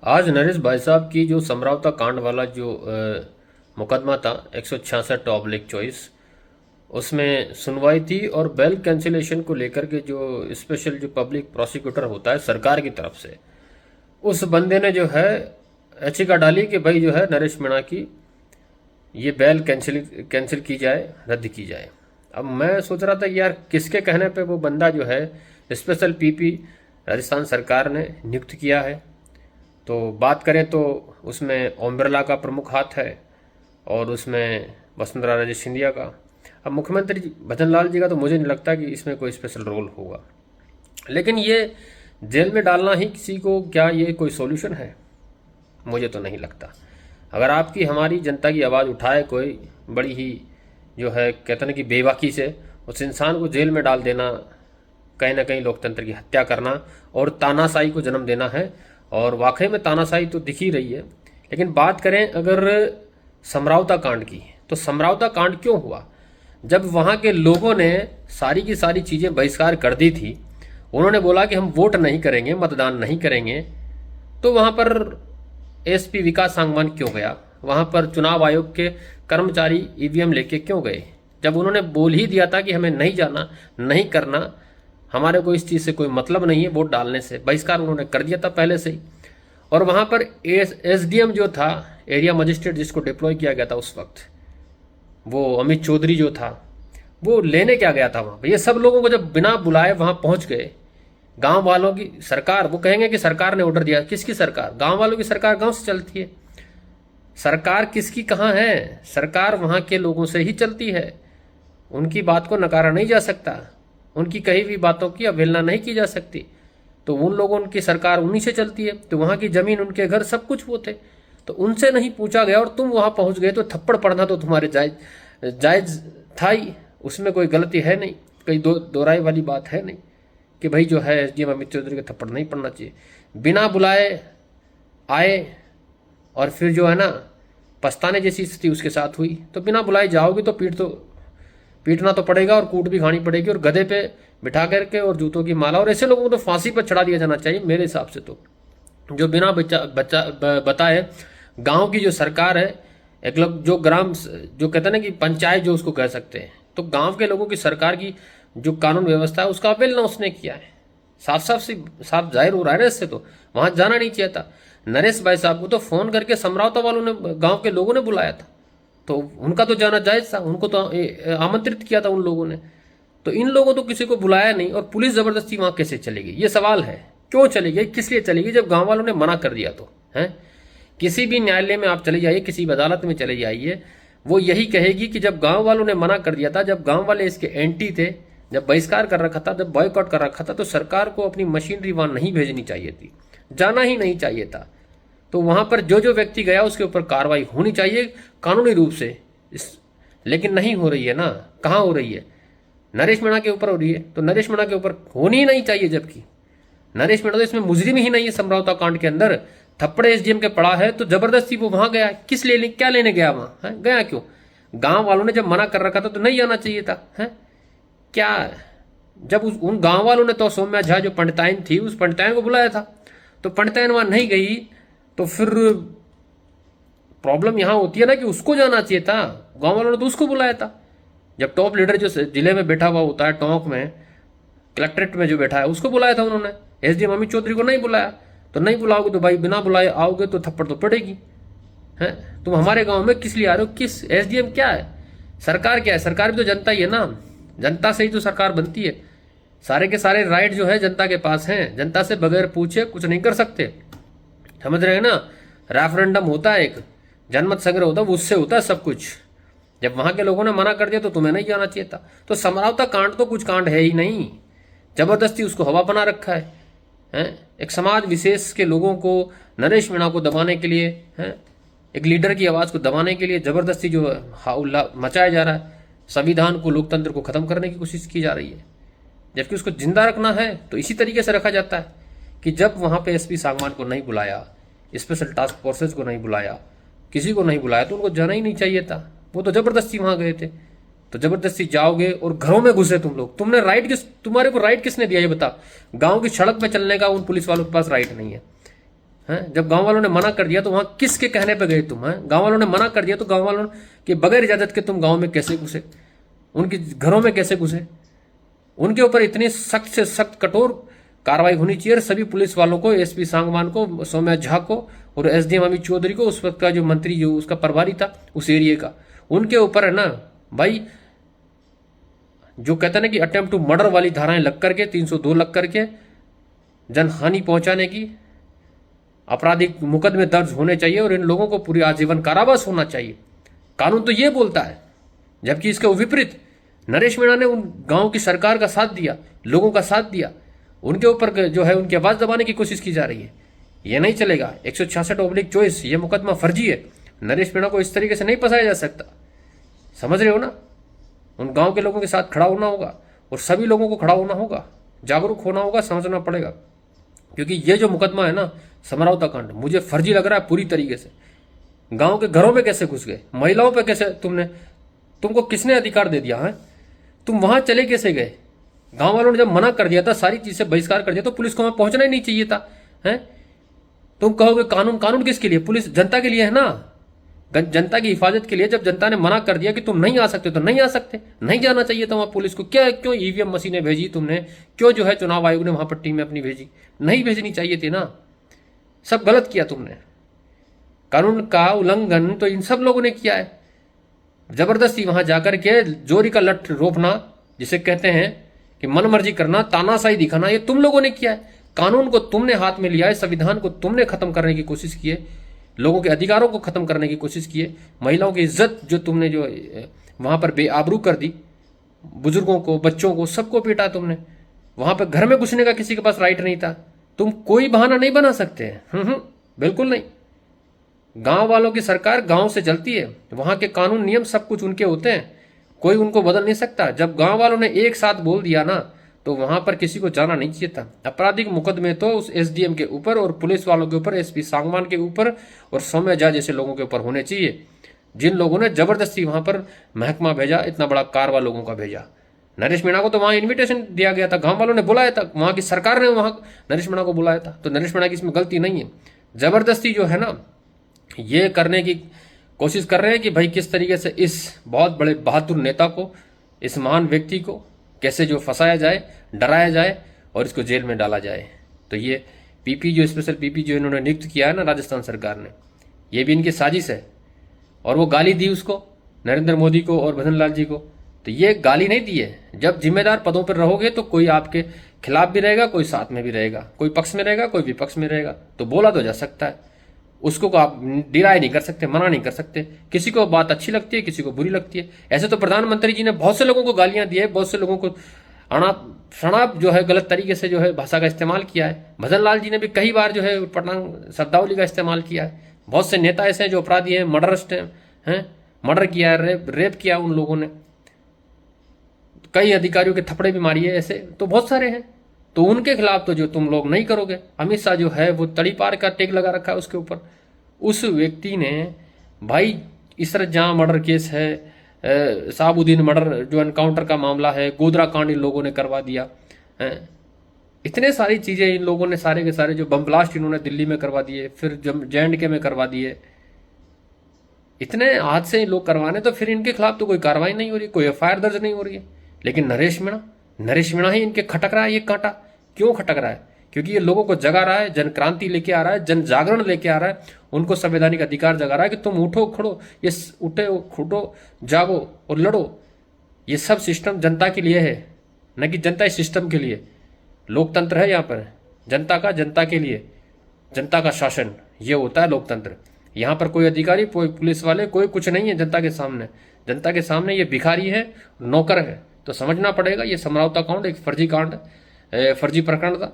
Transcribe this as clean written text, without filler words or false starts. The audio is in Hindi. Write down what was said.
आज नरेश भाई साहब की जो समरावता कांड वाला जो मुकदमा था 166/24, उसमें सुनवाई थी और बेल कैंसिलेशन को लेकर के जो स्पेशल जो पब्लिक प्रोसिक्यूटर होता है सरकार की तरफ से, उस बंदे ने जो है याचिका डाली कि भाई जो है नरेश मीणा की ये बेल कैंसिल कैंसिल की जाए, रद्द की जाए। अब मैं सोच रहा था कि यार किसके कहने पे वो बंदा जो है स्पेशल पीपी राजस्थान सरकार ने नियुक्त किया है। तो बात करें तो उसमें ओम बिरला का प्रमुख हाथ है और उसमें वसुंधरा राजे सिंधिया का। अब मुख्यमंत्री भजन लाल जी का तो मुझे नहीं लगता कि इसमें कोई स्पेशल रोल होगा, लेकिन ये जेल में डालना ही किसी को, क्या ये कोई सॉल्यूशन है? मुझे तो नहीं लगता। अगर आपकी हमारी जनता की आवाज़ उठाए कोई, बड़ी ही जो है कहते हैं कि बेबाकी से उस इंसान को जेल में डाल देना कहीं ना कहीं लोकतंत्र की हत्या करना और तानाशाही को जन्म देना है। और वाकई में तानाशाही तो दिख ही रही है। लेकिन बात करें अगर समरावता कांड की, तो समरावता कांड क्यों हुआ? जब वहाँ के लोगों ने सारी की सारी चीज़ें बहिष्कार कर दी थी, उन्होंने बोला कि हम वोट नहीं करेंगे, मतदान नहीं करेंगे, तो वहाँ पर एसपी विकास सांगवान क्यों गया? वहाँ पर चुनाव आयोग के कर्मचारी ईवीएम लेके क्यों गए? जब उन्होंने बोल ही दिया था कि हमें नहीं जाना, नहीं करना, हमारे को इस चीज़ से कोई मतलब नहीं है, वोट डालने से बहिष्कार उन्होंने कर दिया था पहले से ही। और वहाँ पर एसडीएम जो था, एरिया मजिस्ट्रेट जिसको डिप्लॉय किया गया था उस वक्त, वो अमित चौधरी जो था, वो लेने क्या गया था वहाँ पर? ये सब लोगों को जब बिना बुलाए वहाँ पहुँच गए, गांव वालों की सरकार, वो कहेंगे कि सरकार ने ऑर्डर दिया। किसकी सरकार? गांव वालों की सरकार गांव से चलती है। सरकार किसकी कहाँ है? सरकार वहाँ के लोगों से ही चलती है। उनकी बात को नकारा नहीं जा सकता, उनकी कही हुई बातों की अवहेलना नहीं की जा सकती। तो उन लोगों की सरकार उन्हीं से चलती है। तो वहाँ की जमीन, उनके घर, सब कुछ वो थे। तो उनसे नहीं पूछा गया और तुम वहाँ पहुँच गए, तो थप्पड़ पड़ना तो तुम्हारे जायज था ही, उसमें कोई गलती है नहीं, कोई दोहराई वाली बात है नहीं कि भाई जो है एसडीएम अमित चौधरी का थप्पड़ नहीं पड़ना चाहिए। बिना बुलाए आए और फिर जो है ना पछताने जैसी स्थिति उसके साथ हुई। तो बिना बुलाए जाओगे तो पीटना तो पड़ेगा और कूट भी खानी पड़ेगी, और गधे पे बिठा करके और जूतों की माला, और ऐसे लोगों को तो फांसी पर चढ़ा दिया जाना चाहिए मेरे हिसाब से। तो जो बिना बताए गांव की जो सरकार है, एक लोग जो ग्राम, जो कहते हैं ना कि पंचायत जो उसको कह सकते हैं, तो गांव के लोगों की सरकार की जो कानून व्यवस्था है उसका अवहेलना उसने किया है। साफ जाहिर हो रहा है ना इससे। तो वहां जाना नहीं चाहिए था। नरेश भाई साहब को तो फोन करके समरावता वालों ने, गांव के लोगों ने बुलाया था, तो उनका तो जाना जायज था, उनको तो आमंत्रित किया था उन लोगों ने। तो इन लोगों तो किसी को बुलाया नहीं, और पुलिस जबरदस्ती वहां कैसे चलेगी? ये सवाल है। क्यों चली गई, किस लिए चली गई जब गांव वालों ने मना कर दिया? तो है किसी भी न्यायालय में आप चले जाइए, किसी भी अदालत में चले जाइए, वो यही कहेगी कि जब गांव वालों ने मना कर दिया था, जब गांव वाले इसके एंटी थे, जब बहिष्कार कर रखा था, जब बॉयकॉट कर रखा था, तो सरकार को अपनी मशीनरी वहां नहीं भेजनी चाहिए थी, जाना ही नहीं चाहिए था। तो वहां पर जो जो व्यक्ति गया उसके ऊपर कार्रवाई होनी चाहिए कानूनी रूप से। लेकिन नहीं हो रही है ना। कहाँ हो रही है? नरेश मीणा के ऊपर हो रही है, तो नरेश मीणा के ऊपर होनी ही नहीं चाहिए, जबकि नरेश मीणा तो इसमें मुजरिम ही नहीं है। समरावता कांड के अंदर थप्पड़े एसडीएम के पड़ा है, तो जबरदस्ती वो वहां गया। किस लिए, क्या लेने गया वहां? गया क्यों? गांव वालों ने जब मना कर रखा था तो नहीं आना चाहिए था। है क्या? जब उन गांव वालों ने तो सौम्या झा जो पंडिताइन थी, उस पंडिताइन को बुलाया था, तो पंडिताइन वहां नहीं गई, तो फिर प्रॉब्लम यहां होती है ना कि उसको जाना चाहिए था। गांव वालों ने तो उसको बुलाया था। जब टॉप लीडर जो जिले में बैठा हुआ होता है, टोंक में, कलेक्ट्रेट में जो बैठा है, उसको बुलाया था उन्होंने। एसडीएम अमित चौधरी को नहीं बुलाया। तो नहीं बुलाओगे तो भाई बिना बुलाए आओगे तो थप्पड़ तो पड़ेगी। है तुम हमारे गांव में किस लिए आ रहे हो? किस एसडीएम क्या है? सरकार क्या है? सरकार भी तो जनता ही है ना। जनता से ही तो सरकार बनती है। सारे के सारे राइट जो है जनता के पास हैं। जनता से बगैर पूछे कुछ नहीं कर सकते, समझ रहे हैं ना। रेफरेंडम होता है, एक जनमत संग्रह होता है, उससे होता है सब कुछ। जब वहां के लोगों ने मना कर दिया तो तुम्हें नहीं जाना चाहिए था। तो समरावता कांड तो कुछ कांड है ही नहीं, जबरदस्ती उसको हवा बना रखा है। एक समाज विशेष के लोगों को, नरेश मीणा को दबाने के लिए, है एक लीडर की आवाज को दबाने के लिए जबरदस्ती जो हाउल्ला मचाया जा रहा है। संविधान को, लोकतंत्र को खत्म करने की कोशिश की जा रही है। जबकि उसको जिंदा रखना है तो इसी तरीके से रखा जाता है कि जब वहां पे एसपी सांगवान को नहीं बुलाया, स्पेशल टास्क फोर्सेज को नहीं बुलाया, किसी को नहीं बुलाया, तो उनको जाना ही नहीं चाहिए था। वो तो जबरदस्ती वहां गए थे। तो जबरदस्ती जाओगे और घरों में घुसे तुम लोग। तुम्हारे को राइट किसने दिया ये बता? गांव की सड़क पे चलने का उन पुलिस वालों के पास राइट नहीं है। हैं? जब गांव वालों ने मना कर दिया तो वहां किसके कहने पे गए तुम? हैं? गांव वालों ने मना कर दिया तो गांव वालों के बगैर इजाजत के तुम गांव में कैसे घुसे? उनके घरों में कैसे घुसे? उनके ऊपर इतनी सख्त से सख्त कठोर कार्रवाई होनी चाहिए। और सभी पुलिस वालों को, एसपी सांगवान को, सौम्या झा को और एसडीएम अमित चौधरी को, उस वक्त का जो मंत्री जो उसका प्रभारी था उस एरिया का, उनके ऊपर है ना भाई, जो कहते हैं ना कि अटेम्प्ट टू मर्डर वाली धाराएं लग करके, 302 लग करके जनहानि पहुंचाने की आपराधिक मुकदमे दर्ज होने चाहिए और इन लोगों को पूरी आजीवन कारावास होना चाहिए। कानून तो ये बोलता है, जबकि इसके विपरीत नरेश मीणा ने उन गांव की सरकार का साथ दिया, लोगों का साथ दिया, उनके ऊपर जो है उनकी आवाज दबाने की कोशिश की जा रही है। ये नहीं चलेगा। 166/24 ये मुकदमा फर्जी है। नरेश मीणा को इस तरीके से नहीं फंसाया जा सकता। समझ रहे हो ना? उन गांव के लोगों के साथ खड़ा होना होगा और सभी लोगों को खड़ा होना होगा, जागरूक होना होगा, समझना पड़ेगा। क्योंकि ये जो मुकदमा है ना, समरावता कांड, मुझे फर्जी लग रहा है पूरी तरीके से। गांव के घरों में कैसे घुस गए? महिलाओं पे कैसे तुमको किसने अधिकार दे दिया है? तुम वहां चले कैसे गए? गांव वालों ने जब मना कर दिया था, सारी चीज से बहिष्कार कर दिया, तो पुलिस को वहां पहुंचना ही नहीं चाहिए था। हैं? तुम कहोगे कानून, कानून किसके लिए? पुलिस जनता के लिए है ना, जनता की हिफाजत के लिए। जब जनता ने मना कर दिया कि तुम नहीं आ सकते तो नहीं आ सकते, नहीं जाना चाहिए था वहां पुलिस को। क्या क्यों ईवीएम मशीनें भेजी तुमने? क्यों जो है चुनाव आयोग ने वहां पर टीमें अपनी भेजी? नहीं भेजनी चाहिए थी ना। सब गलत किया तुमने। कानून का उल्लंघन तो इन सब लोगों ने किया है। जबरदस्ती वहां जाकर के जोरी का लठ रोपना, जिसे कहते हैं कि मनमर्जी करना, तानाशाही दिखाना, ये तुम लोगों ने किया है। कानून को तुमने हाथ में लिया है, संविधान को तुमने खत्म करने की कोशिश की है, लोगों के अधिकारों को खत्म करने की कोशिश की है, महिलाओं की इज्जत जो तुमने जो वहां पर बेआबरू कर दी, बुजुर्गों को, बच्चों को, सबको पीटा तुमने। वहां पर घर में घुसने का किसी के पास राइट नहीं था। तुम कोई बहाना नहीं बना सकते हैं। बिल्कुल नहीं। गांव वालों की सरकार गांव से चलती है, वहां के कानून नियम सब कुछ उनके होते हैं, कोई उनको बदल नहीं सकता। जब गांव वालों ने एक साथ बोल दिया ना, तो वहां पर किसी को जाना नहीं चाहिए था। आपराधिक मुकदमे तो उस एसडीएम के ऊपर और पुलिस वालों के ऊपर, एसपी सांगवान के ऊपर और सौम्या झा जैसे लोगों के ऊपर होने चाहिए, जिन लोगों ने जबरदस्ती वहां पर महकमा भेजा, इतना बड़ा कारवा लोगों का भेजा। नरेश मीणा को तो वहां इन्विटेशन दिया गया था, गांव वालों ने बुलाया था, वहां की सरकार ने वहां नरेश मीणा को बुलाया था, तो नरेश मीणा की इसमें गलती नहीं है। जबरदस्ती जो है ना, ये करने की कोशिश कर रहे हैं कि भाई किस तरीके से इस बहुत बड़े बहादुर नेता को, इस महान व्यक्ति को कैसे जो फंसाया जाए, डराया जाए और इसको जेल में डाला जाए। तो ये पीपी जो स्पेशल पीपी जो इन्होंने नियुक्त किया है ना राजस्थान सरकार ने, ये भी इनकी साजिश है। और वो गाली दी उसको, नरेंद्र मोदी को और भजन लाल जी को, तो ये गाली नहीं दी है। जब जिम्मेदार पदों पर रहोगे तो कोई आपके खिलाफ भी रहेगा, कोई साथ में भी रहेगा, कोई पक्ष में रहेगा, कोई विपक्ष में रहेगा, तो बोला तो जा सकता है। उसको आप डिराई नहीं कर सकते, मना नहीं कर सकते। किसी को बात अच्छी लगती है, किसी को बुरी लगती है। ऐसे तो प्रधानमंत्री जी ने बहुत से लोगों को गालियां दी है, बहुत से लोगों को अनाप शनाप जो है गलत तरीके से जो है भाषा का इस्तेमाल किया है। भजन लाल जी ने भी कई बार जो है पटांग शब्दावली का इस्तेमाल किया है। बहुत से नेता ऐसे हैं जो अपराधी हैं, मर्डरिस्ट हैं, मर्डर किया है, रेप किया उन लोगों ने, कई अधिकारियों के थप्पड़े भी मारी है, ऐसे तो बहुत सारे हैं। तो उनके खिलाफ तो जो तुम लोग नहीं करोगे। अमित शाह जो है वो तड़ी पार का टेक लगा रखा है उसके ऊपर। उस व्यक्ति ने भाई इसरत जहां मर्डर केस है, साबुद्दीन मर्डर जो एनकाउंटर का मामला है, गोधरा कांड इन लोगों ने करवा दिया है। इतने सारी चीजें इन लोगों ने, सारे के सारे जो बम ब्लास्ट इन्होंने दिल्ली में करवा दिए, फिर JNK में करवा दिए, इतने हादसे लोग करवाने, तो फिर इनके खिलाफ तो कोई कार्रवाई नहीं हो रही, कोई FIR दर्ज नहीं हो रही है। लेकिन नरेश मीणा ही इनके खटक रहा है। ये कांटा क्यों खटक रहा है? क्योंकि ये लोगों को जगा रहा है, जन क्रांति लेके आ रहा है, जन जागरण लेके आ रहा है, उनको संवैधानिक अधिकार जगा रहा है कि तुम उठो खड़ो, ये उठे खुटो, जागो और लड़ो। ये सब सिस्टम जनता के लिए है, न कि जनता इस सिस्टम के लिए। लोकतंत्र है यहाँ पर, जनता के लिए, जनता का शासन, ये होता है लोकतंत्र। यहाँ पर कोई अधिकारी, कोई पुलिस वाले, कोई कुछ नहीं है जनता के सामने। जनता के सामने ये भिखारी है, नौकर है। तो समझना पड़ेगा ये समरावता कांड एक फर्जी कांड, फर्जी प्रकरण था।